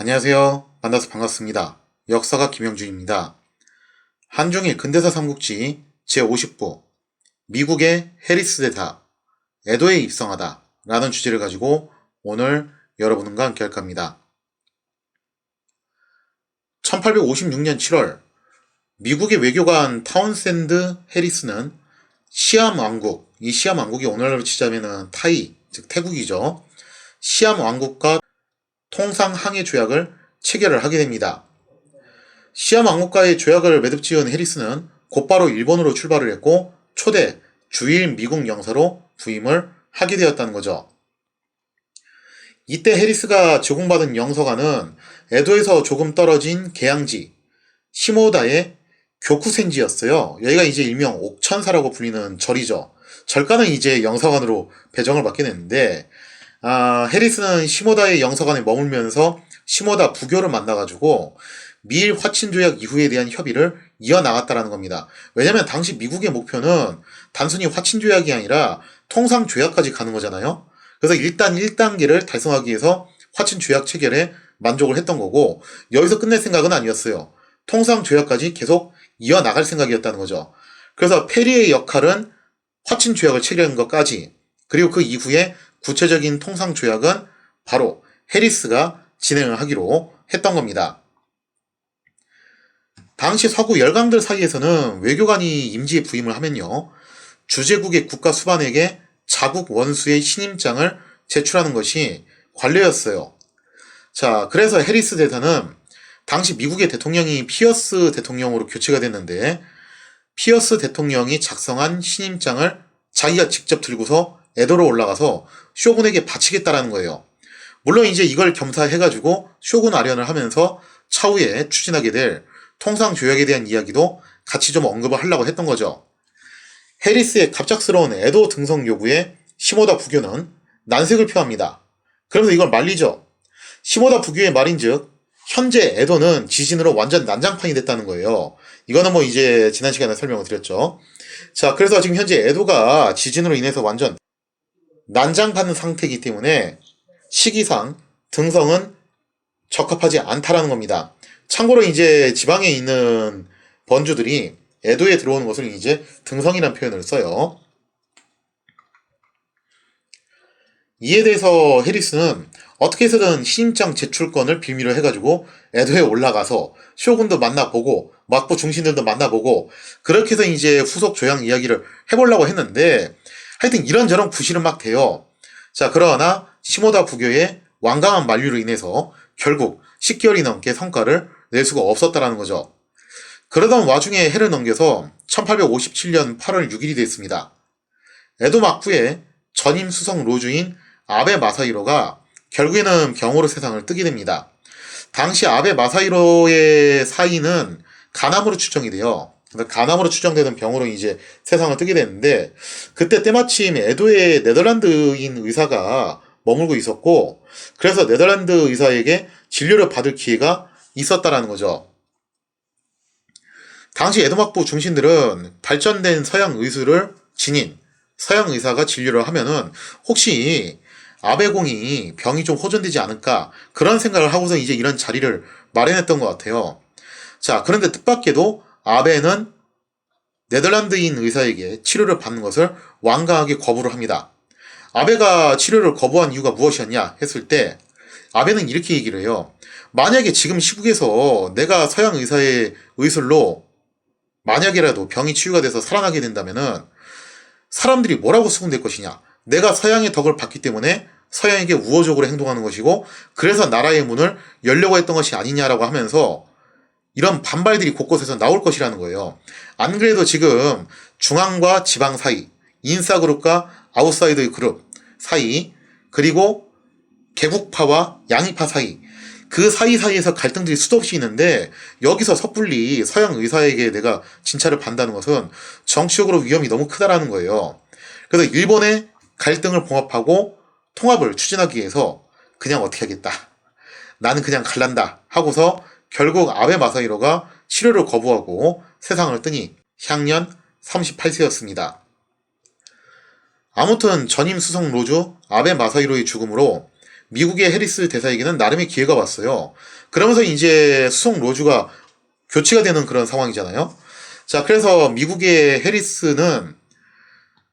안녕하세요. 만나서 반갑습니다. 역사가 김영준입니다. 한중일 근대사 삼국지 제50부 미국의 해리스 대사 에도에 입성하다 라는 주제를 가지고 오늘 여러분과 함께 할 겁니다. 1856년 7월 미국의 외교관 타운샌드 해리스는 시암 왕국, 이 시암 왕국이 오늘날로 치자면 타이, 즉 태국이죠. 시암 왕국과 통상 항해 조약을 체결을 하게 됩니다. 시암 왕국과의 조약을 매듭 지은 해리스는 곧바로 일본으로 출발을 했고 초대 주일 미국 영사로 부임을 하게 되었다는 거죠. 이때 해리스가 제공받은 영서관은 에도에서 조금 떨어진 계양지 시모다의 교쿠센지였어요. 여기가 이제 일명 옥천사라고 불리는 절이죠. 절가는 이제 영사관으로 배정을 받게 됐는데 해리스는 시모다의 영사관에 머물면서 시모다 부교를 만나가지고 미일 화친조약 이후에 대한 협의를 이어나갔다는 겁니다. 왜냐면 당시 미국의 목표는 단순히 화친조약이 아니라 통상조약까지 가는 거잖아요. 그래서 일단 1단계를 달성하기 위해서 화친조약 체결에 만족을 했던 거고 여기서 끝낼 생각은 아니었어요. 통상조약까지 계속 이어나갈 생각이었다는 거죠. 그래서 페리의 역할은 화친조약을 체결한 것까지, 그리고 그 이후에 구체적인 통상조약은 바로 해리스가 진행을 하기로 했던 겁니다. 당시 서구 열강들 사이에서는 외교관이 임시에 부임을 하면요, 주재국의 국가 수반에게 자국 원수의 신임장을 제출하는 것이 관례였어요. 자, 그래서 해리스 대사는 당시 미국의 대통령이 피어스 대통령으로 교체가 됐는데 피어스 대통령이 작성한 신임장을 자기가 직접 들고서 에도로 올라가서 쇼군에게 바치겠다라는 거예요. 물론 이제 이걸 겸사해가지고 쇼군 아련을 하면서 차후에 추진하게 될 통상조약에 대한 이야기도 같이 좀 언급을 하려고 했던 거죠. 해리스의 갑작스러운 에도 등성 요구에 시모다 부교는 난색을 표합니다. 그러면서 이걸 말리죠. 시모다 부교의 말인즉 현재 에도는 지진으로 완전 난장판이 됐다는 거예요. 이거는 뭐 이제 지난 시간에 설명을 드렸죠. 자, 그래서 지금 현재 에도가 지진으로 인해서 완전 난장판 상태이기 때문에 시기상 등성은 적합하지 않다라는 겁니다. 참고로 이제 지방에 있는 번주들이 에도에 들어오는 것을 이제 등성이라는 표현을 써요. 이에 대해서 해리스는 어떻게 해서든 신임장 제출권을 빌미로 해가지고 에도에 올라가서 쇼군도 만나보고 막부 중신들도 만나보고 그렇게 해서 이제 후속 조약 이야기를 해보려고 했는데 하여튼 이런저런 구실은 막 돼요. 자, 그러나 시모다 부교의 완강한 만류로 인해서 결국 10개월이 넘게 성과를 낼 수가 없었다라는 거죠. 그러던 와중에 해를 넘겨서 1857년 8월 6일이 됐습니다. 에도 막부에 전임 수성 로주인 아베 마사히로가 결국에는 병으로 세상을 뜨게 됩니다. 당시 아베 마사히로의 사인은 간암으로 추정이 돼요. 간암으로 추정되는 병으로 이제 세상을 뜨게 됐는데 그때 때마침 에도에 네덜란드인 의사가 머물고 있었고 그래서 네덜란드 의사에게 진료를 받을 기회가 있었다라는 거죠. 당시 에도 막부 중신들은 발전된 서양 의술을 지닌 서양 의사가 진료를 하면은 혹시 아베공이 병이 좀 호전되지 않을까 그런 생각을 하고서 이제 이런 자리를 마련했던 것 같아요. 자, 그런데 뜻밖에도 아베는 네덜란드인 의사에게 치료를 받는 것을 완강하게 거부를 합니다. 아베가 치료를 거부한 이유가 무엇이었냐 했을 때 아베는 이렇게 얘기를 해요. 만약에 지금 시국에서 내가 서양 의사의 의술로 만약이라도 병이 치유가 돼서 살아나게 된다면은 사람들이 뭐라고 수군될 것이냐. 내가 서양의 덕을 받기 때문에 서양에게 우호적으로 행동하는 것이고 그래서 나라의 문을 열려고 했던 것이 아니냐라고 하면서 이런 반발들이 곳곳에서 나올 것이라는 거예요. 안 그래도 지금 중앙과 지방 사이, 인싸그룹과 아웃사이드 그룹 사이, 그리고 개국파와 양이파 사이, 그 사이사이에서 갈등들이 수도 없이 있는데 여기서 섣불리 서양 의사에게 내가 진찰을 받는다는 것은 정치적으로 위험이 너무 크다라는 거예요. 그래서 일본의 갈등을 봉합하고 통합을 추진하기 위해서 그냥 어떻게 하겠다. 나는 그냥 갈란다 하고서 결국 아베 마사히로가 치료를 거부하고 세상을 뜨니 향년 38세였습니다. 아무튼 전임 수성 로주 아베 마사히로의 죽음으로 미국의 해리스 대사에게는 나름의 기회가 왔어요. 그러면서 이제 수송 로주가 교체가 되는 그런 상황이잖아요. 자, 그래서 미국의 해리스는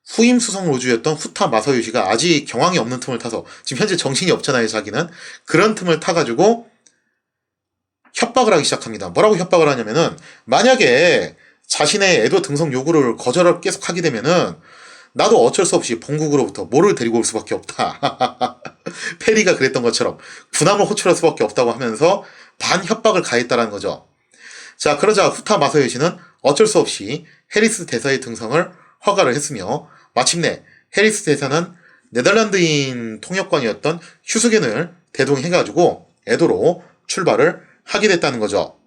후임 수송 로주였던 후타 마사요시가 아직 경황이 없는 틈을 타서, 지금 현재 정신이 없잖아요, 자기는. 그런 틈을 타가지고 협박을 하기 시작합니다. 뭐라고 협박을 하냐면은, 만약에 자신의 에도 등성 요구를 거절을 계속 하게 되면은 나도 어쩔 수 없이 본국으로부터 뭐를 데리고 올 수밖에 없다. 페리가 그랬던 것처럼 군함을 호출할 수밖에 없다고 하면서 반협박을 가했다는 거죠. 자, 그러자 후타 마사요시는 어쩔 수 없이 해리스 대사의 등성을 허가를 했으며, 마침내 해리스 대사는 네덜란드인 통역관이었던 휴스겐을 대동해가지고 에도로 출발을 하게 됐다는 거죠.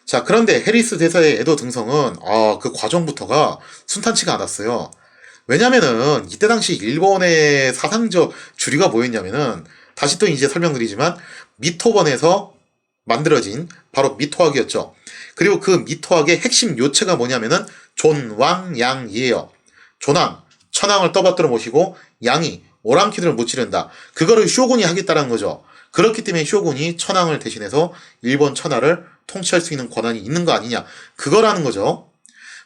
자, 그런데 해리스 대사의 에도 등성은 그 과정부터가 순탄치가 않았어요. 왜냐면은 이때 당시 일본의 사상적 주류가 뭐였냐면은, 다시 또 이제 설명드리지만 미토번에서 만들어진 바로 미토학이었죠. 그리고 그 미토학의 핵심 요체가 뭐냐면은 존왕양이에요. 존왕, 천왕을 떠받들어 모시고 양이 오랑캐들을 못 지른다. 그거를 쇼군이 하겠다라는 거죠. 그렇기 때문에 쇼군이 천왕을 대신해서 일본 천하를 통치할 수 있는 권한이 있는 거 아니냐. 그거라는 거죠.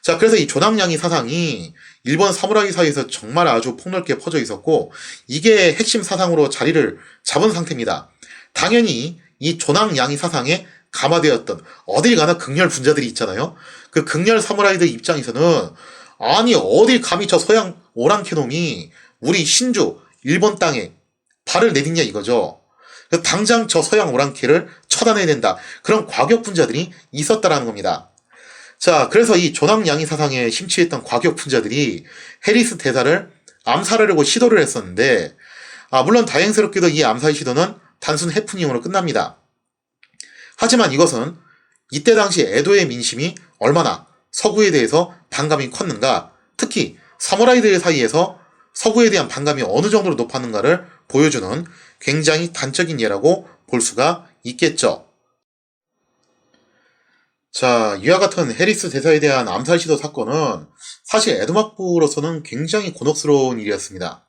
자, 그래서 이 존왕양이 사상이 일본 사무라이 사이에서 정말 아주 폭넓게 퍼져 있었고, 이게 핵심 사상으로 자리를 잡은 상태입니다. 당연히 이 존왕양이 사상에 감화되었던 어딜 가나 극렬 분자들이 있잖아요. 그 극렬 사무라이들 입장에서는, 아니 어딜 감히 저 서양 오랑캐 놈이 우리 신주 일본 땅에 발을 내딛냐 이거죠. 당장 저 서양 오랑캐를 처단해야 된다. 그런 과격 분자들이 있었다라는 겁니다. 자, 그래서 이 존왕양이 사상에 심취했던 과격 분자들이 해리스 대사를 암살하려고 시도를 했었는데, 물론 다행스럽게도 이 암살 시도는 단순 해프닝으로 끝납니다. 하지만 이것은 이때 당시 에도의 민심이 얼마나 서구에 대해서 반감이 컸는가, 특히 사무라이들 사이에서 서구에 대한 반감이 어느 정도로 높았는가를 보여주는 굉장히 단적인 예라고 볼 수가 있겠죠. 자, 이와 같은 해리스 대사에 대한 암살 시도 사건은 사실 에도막부로서는 굉장히 곤혹스러운 일이었습니다.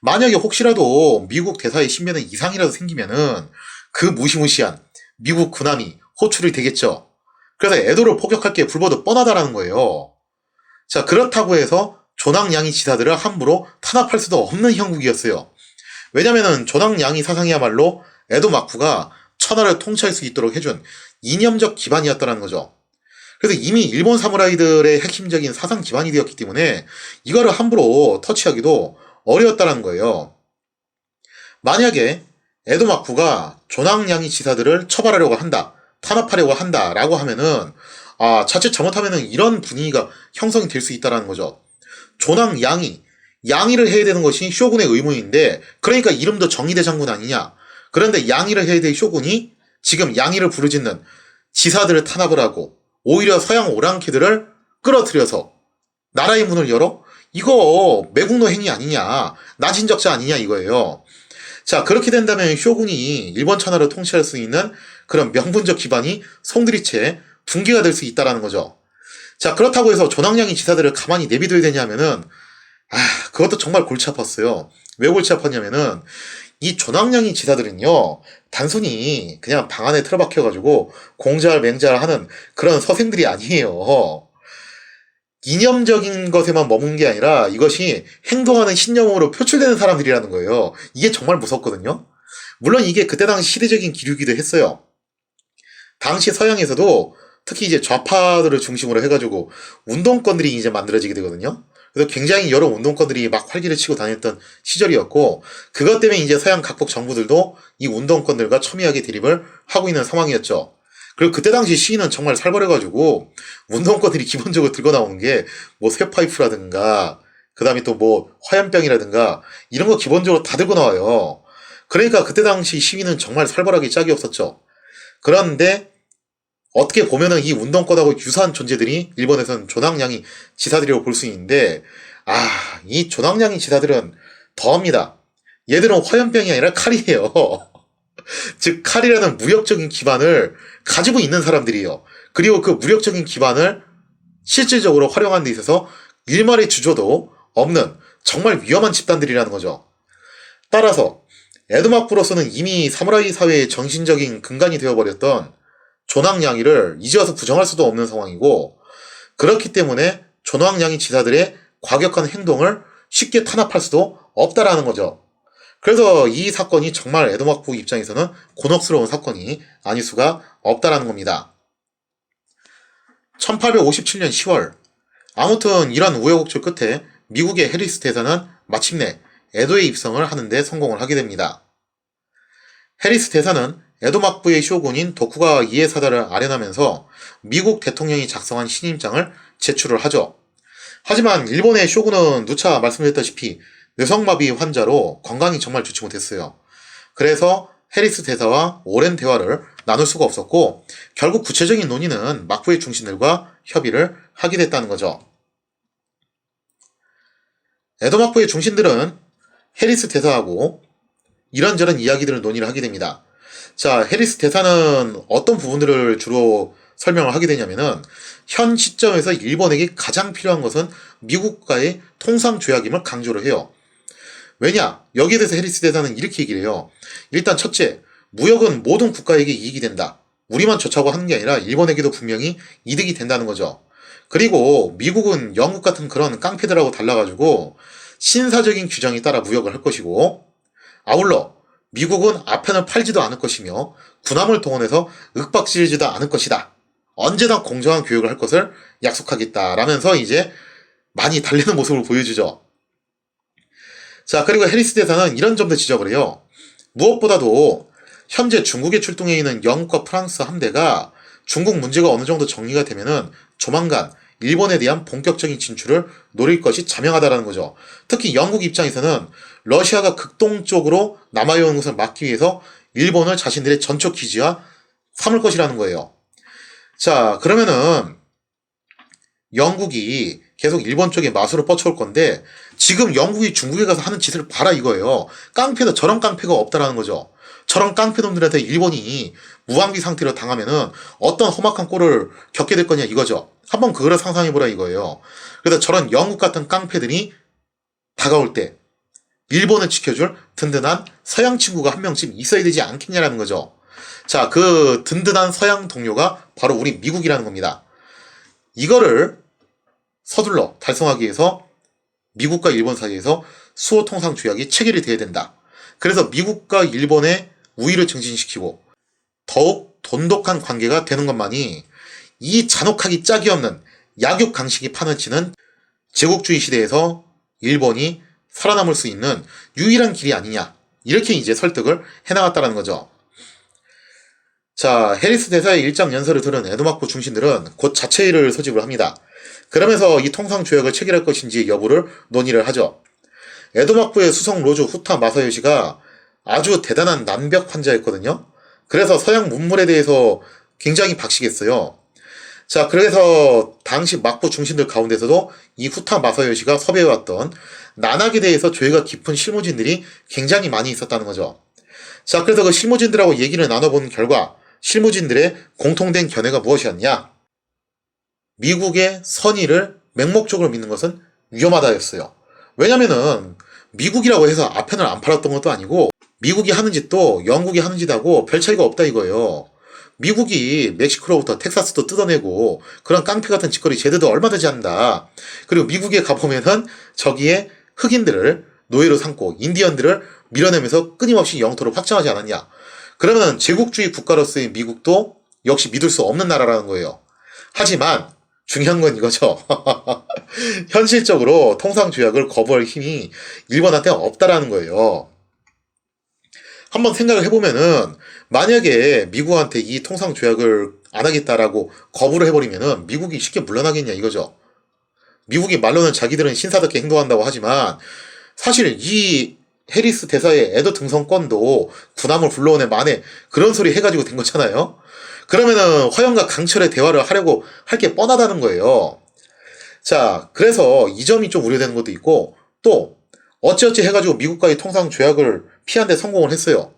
만약에 혹시라도 미국 대사의 신변에 이상이라도 생기면은 그 무시무시한 미국 군함이 호출이 되겠죠. 그래서 에도를 포격할 게 불보듯 뻔하다라는 거예요. 자, 그렇다고 해서 존왕양이 지사들을 함부로 탄압할 수도 없는 형국이었어요. 왜냐면은 존왕양이 사상이야말로 에도 막부가 천하를 통치할 수 있도록 해준 이념적 기반이었다는 거죠. 그래서 이미 일본 사무라이들의 핵심적인 사상 기반이 되었기 때문에 이거를 함부로 터치하기도 어려웠다는 거예요. 만약에 에도 막부가 존왕양이 지사들을 처벌하려고 한다, 탄압하려고 한다라고 하면은 자칫 잘못하면은 이런 분위기가 형성이 될 수 있다는 거죠. 존왕양이, 양의를 해야 되는 것이 쇼군의 의무인데, 그러니까 이름도 정의대 장군 아니냐. 그런데 양의를 해야 될 쇼군이 지금 양의를 부르짖는 지사들을 탄압을 하고 오히려 서양 오랑캐들을 끌어들여서 나라의 문을 열어? 이거 매국노 행위 아니냐, 나진적자 아니냐 이거예요. 자, 그렇게 된다면 쇼군이 일본 천하를 통치할 수 있는 그런 명분적 기반이 송두리째 붕괴가 될 수 있다는 거죠. 자, 그렇다고 해서 존왕양이 지사들을 가만히 내비둬야 되냐면은 그것도 정말 골치 아팠어요. 왜 골치 아팠냐면은 이 존왕양이 지사들은요, 단순히 그냥 방 안에 틀어박혀가지고 공잘 맹잘 하는 그런 서생들이 아니에요. 이념적인 것에만 머문 게 아니라 이것이 행동하는 신념으로 표출되는 사람들이라는 거예요. 이게 정말 무섭거든요. 물론 이게 그때 당시 시대적인 기류기도 했어요. 당시 서양에서도 특히 이제 좌파들을 중심으로 해가지고 운동권들이 이제 만들어지게 되거든요. 그래서 굉장히 여러 운동권들이 막 활기를 치고 다녔던 시절이었고, 그것 때문에 이제 서양 각국 정부들도 이 운동권들과 첨예하게 대립을 하고 있는 상황이었죠. 그리고 그때 당시 시위는 정말 살벌해가지고 운동권들이 기본적으로 들고 나오는 게 뭐 쇠파이프라든가 그 다음에 또 뭐 화염병이라든가 이런 거 기본적으로 다 들고 나와요. 그러니까 그때 당시 시위는 정말 살벌하게 짝이 없었죠. 그런데 어떻게 보면은 이 운동권하고 유사한 존재들이 일본에서는 존왕양이 지사들이라고 볼 수 있는데, 이 존왕양이 지사들은 더합니다. 얘들은 화염병이 아니라 칼이에요. 즉 칼이라는 무력적인 기반을 가지고 있는 사람들이에요. 그리고 그 무력적인 기반을 실질적으로 활용하는 데 있어서 일말의 주저도 없는 정말 위험한 집단들이라는 거죠. 따라서 에도막부로서는 이미 사무라이 사회의 정신적인 근간이 되어버렸던 존왕양이를 이제 와서 부정할 수도 없는 상황이고, 그렇기 때문에 존왕양이 지사들의 과격한 행동을 쉽게 탄압할 수도 없다라는 거죠. 그래서 이 사건이 정말 에도막부 입장에서는 곤혹스러운 사건이 아닐 수가 없다라는 겁니다. 1857년 10월, 아무튼 이런 우여곡절 끝에 미국의 해리스 대사는 마침내 에도에 입성을 하는데 성공을 하게 됩니다. 해리스 대사는 에도 막부의 쇼군인 도쿠가와 이에사다를 아련하면서 미국 대통령이 작성한 신임장을 제출을 하죠. 하지만 일본의 쇼군은 누차 말씀드렸다시피 뇌성마비 환자로 건강이 정말 좋지 못했어요. 그래서 해리스 대사와 오랜 대화를 나눌 수가 없었고, 결국 구체적인 논의는 막부의 중심들과 협의를 하게 됐다는 거죠. 에도 막부의 중심들은 해리스 대사하고 이런저런 이야기들을 논의를 하게 됩니다. 자, 해리스 대사는 어떤 부분들을 주로 설명을 하게 되냐면은, 현 시점에서 일본에게 가장 필요한 것은 미국과의 통상조약임을 강조를 해요. 왜냐? 여기에 대해서 해리스 대사는 이렇게 얘기를 해요. 일단 첫째, 무역은 모든 국가에게 이익이 된다. 우리만 좋자고 하는 게 아니라 일본에게도 분명히 이득이 된다는 거죠. 그리고 미국은 영국 같은 그런 깡패들하고 달라가지고 신사적인 규정에 따라 무역을 할 것이고, 아울러 미국은 아편을 팔지도 않을 것이며 군함을 동원해서 윽박지르지도 않을 것이다. 언제나 공정한 교육을 할 것을 약속하겠다라면서 이제 많이 달래는 모습을 보여주죠. 자, 그리고 해리스 대사는 이런 점도 지적을 해요. 무엇보다도 현재 중국에 출동해 있는 영국과 프랑스 함대가 중국 문제가 어느 정도 정리가 되면은 조만간 일본에 대한 본격적인 진출을 노릴 것이 자명하다라는 거죠. 특히 영국 입장에서는 러시아가 극동적으로 남아오는 것을 막기 위해서 일본을 자신들의 전초 기지화 삼을 것이라는 거예요. 자, 그러면은 영국이 계속 일본 쪽에 마술을 뻗쳐올 건데, 지금 영국이 중국에 가서 하는 짓을 봐라 이거예요. 깡패도 저런 깡패가 없다라는 거죠. 저런 깡패놈들한테 일본이 무방비 상태로 당하면은 어떤 험악한 꼴을 겪게 될 거냐 이거죠. 한번 그거를 상상해보라 이거예요. 그래서 저런 영국 같은 깡패들이 다가올 때 일본을 지켜줄 든든한 서양 친구가 한 명쯤 있어야 되지 않겠냐라는 거죠. 자, 그 든든한 서양 동료가 바로 우리 미국이라는 겁니다. 이거를 서둘러 달성하기 위해서 미국과 일본 사이에서 수호통상조약이 체결이 돼야 된다. 그래서 미국과 일본의 우위를 증진시키고 더욱 돈독한 관계가 되는 것만이 이 잔혹하기 짝이 없는 약육강식이 판을 치는 제국주의 시대에서 일본이 살아남을 수 있는 유일한 길이 아니냐, 이렇게 이제 설득을 해나갔다는 거죠. 자, 해리스 대사의 일장 연설을 들은 에도막부 중신들은 곧 자체회의를 소집을 합니다. 그러면서 이 통상조약을 체결할 것인지 여부를 논의를 하죠. 에도막부의 수성 로주 후타 마사요시가 아주 대단한 난벽 환자였거든요. 그래서 서양 문물에 대해서 굉장히 박식했어요. 자, 그래서 당시 막부 중신들 가운데서도 이 후타 마사요시가 섭외해왔던 난학에 대해서 조예가 깊은 실무진들이 굉장히 많이 있었다는 거죠. 자, 그래서 그 실무진들하고 얘기를 나눠본 결과 실무진들의 공통된 견해가 무엇이었냐? 미국의 선의를 맹목적으로 믿는 것은 위험하다였어요. 왜냐면은 미국이라고 해서 아편을 안 팔았던 것도 아니고, 미국이 하는 짓도 영국이 하는 짓하고 별 차이가 없다 이거예요. 미국이 멕시코로부터 텍사스도 뜯어내고 그런 깡패 같은 짓거리 제대로 얼마든지 한다. 그리고 미국에 가보면은 저기에 흑인들을 노예로 삼고 인디언들을 밀어내면서 끊임없이 영토를 확장하지 않았냐. 그러면 제국주의 국가로서의 미국도 역시 믿을 수 없는 나라라는 거예요. 하지만 중요한 건 이거죠. 현실적으로 통상조약을 거부할 힘이 일본한테 없다라는 거예요. 한번 생각을 해보면은 만약에 미국한테 이 통상조약을 안 하겠다라고 거부를 해버리면은 미국이 쉽게 물러나겠냐 이거죠. 미국이 말로는 자기들은 신사답게 행동한다고 하지만 사실 이 해리스 대사의 에도 등성권도 군함을 불러오네 마네 그런 소리 해가지고 된 거잖아요. 그러면은 화영과 강철의 대화를 하려고 할 게 뻔하다는 거예요. 자, 그래서 이 점이 좀 우려되는 것도 있고, 또 어찌어찌 해가지고 미국과의 통상조약을 피한 데 성공을 했어요.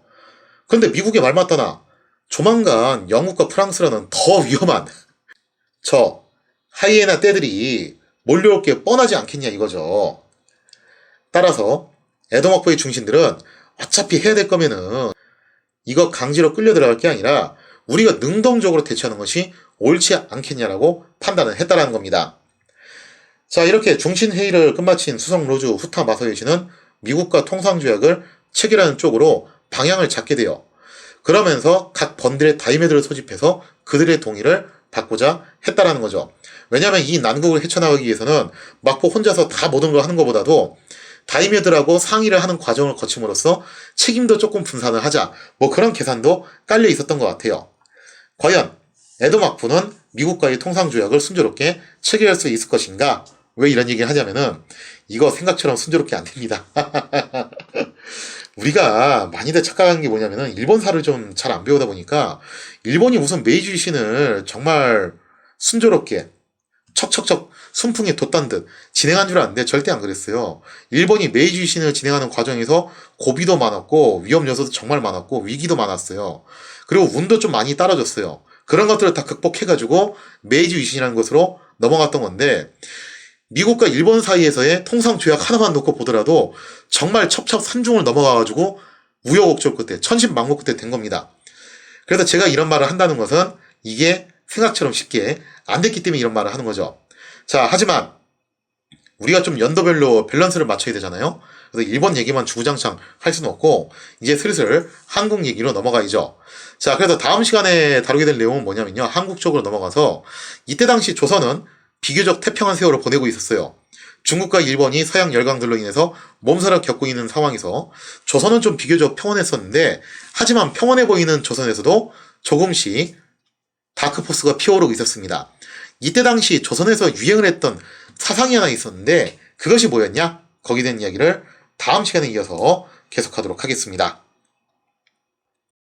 그런데 미국의 말 맞다나 조만간 영국과 프랑스라는 더 위험한 저 하이에나 떼들이 몰려올 게 뻔하지 않겠냐 이거죠. 따라서 에도막부의 중신들은 어차피 해야 될 거면은 이거 강제로 끌려 들어갈 게 아니라 우리가 능동적으로 대처하는 것이 옳지 않겠냐라고 판단을 했다라는 겁니다. 자, 이렇게 중신회의를 끝마친 수석 로즈 후타 마사요시는 미국과 통상조약을 체결하는 쪽으로 방향을 잡게 돼요. 그러면서 각 번들의 다이메들을 소집해서 그들의 동의를 받고자 했다라는 거죠. 왜냐하면 이 난국을 헤쳐나가기 위해서는 막포 혼자서 다 모든 걸 하는 것보다도 다이메들하고 상의를 하는 과정을 거침으로써 책임도 조금 분산을 하자, 뭐 그런 계산도 깔려 있었던 것 같아요. 과연 에도 막부는 미국과의 통상조약을 순조롭게 체결할 수 있을 것인가? 왜 이런 얘기를 하냐면은 이거 생각처럼 순조롭게 안 됩니다. 우리가 많이들 착각한 게 뭐냐면은 일본사를 좀 잘 안 배우다 보니까 일본이 무슨 메이지 유신을 정말 순조롭게 척척척 순풍에 돛단 듯 진행한 줄 아는데 절대 안 그랬어요. 일본이 메이지 유신을 진행하는 과정에서 고비도 많았고 위험 요소도 정말 많았고 위기도 많았어요. 그리고 운도 좀 많이 따라줬어요. 그런 것들을 다 극복해가지고 메이지 유신이라는 것으로 넘어갔던 건데 미국과 일본 사이에서의 통상조약 하나만 놓고 보더라도 정말 첩첩산중을 넘어가가지고 우여곡절 끝에 천신망고 끝에 된 겁니다. 그래서 제가 이런 말을 한다는 것은 이게 생각처럼 쉽게 안 됐기 때문에 이런 말을 하는 거죠. 자, 하지만 우리가 좀 연도별로 밸런스를 맞춰야 되잖아요. 그래서 일본 얘기만 주구장창 할 수는 없고 이제 슬슬 한국 얘기로 넘어가야죠. 자, 그래서 다음 시간에 다루게 될 내용은 뭐냐면요. 한국 쪽으로 넘어가서 이때 당시 조선은 비교적 태평한 세월을 보내고 있었어요. 중국과 일본이 서양 열강들로 인해서 몸살을 겪고 있는 상황에서 조선은 좀 비교적 평온했었는데 하지만 평온해 보이는 조선에서도 조금씩 다크포스가 피어오르고 있었습니다. 이때 당시 조선에서 유행을 했던 사상이 하나 있었는데 그것이 뭐였냐? 거기에 대한 이야기를 다음 시간에 이어서 계속하도록 하겠습니다.